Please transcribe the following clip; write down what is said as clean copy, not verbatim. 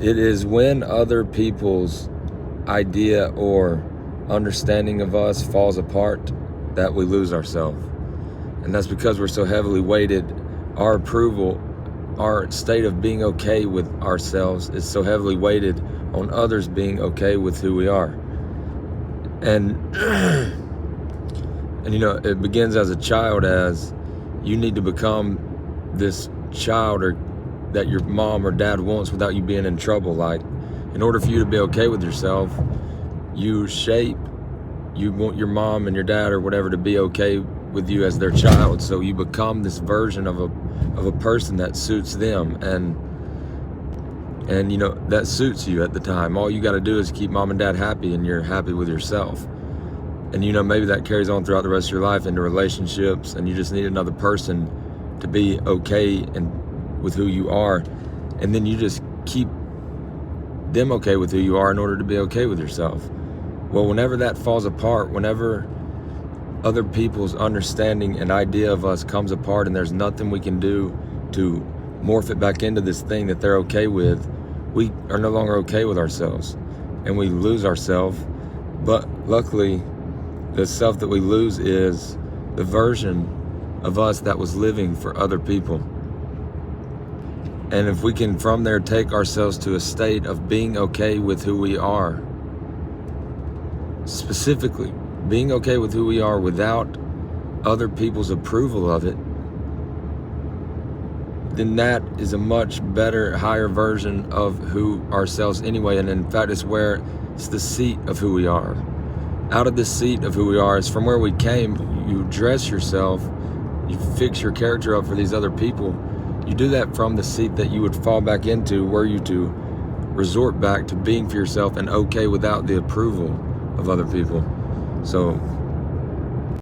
It is when other people's idea or understanding of us falls apart that we lose ourselves. And that's because we're so heavily weighted. Our approval, our state of being okay with ourselves is so heavily weighted on others being okay with who we are. And and it begins as a child, as you need to become this child or that your mom or dad wants without you being in trouble. Like, in order for you to be okay with yourself, you want your mom and your dad or whatever to be okay with you as their child. So you become this version of a person that suits them, and that suits you at the time. All you got to do is keep mom and dad happy, and you're happy with yourself. And maybe that carries on throughout the rest of your life into relationships, and you just need another person to be okay and with who you are, and then you just keep them okay with who you are in order to be okay with yourself. Well, whenever that falls apart, whenever other people's understanding and idea of us comes apart and there's nothing we can do to morph it back into this thing that they're okay with, we are no longer okay with ourselves, and we lose ourselves. But luckily, the self that we lose is the version of us that was living for other people. And if we can from there take ourselves to a state of being okay with who we are, specifically being okay with who we are without other people's approval of it, then that is a much better, higher version of who ourselves anyway. And in fact, it's the seat of who we are. Out of the seat of who we are is from where we came. You dress yourself, you fix your character up for these other people. You do that from the seat that you would fall back into, were you to resort back to being for yourself and okay without the approval of other people. So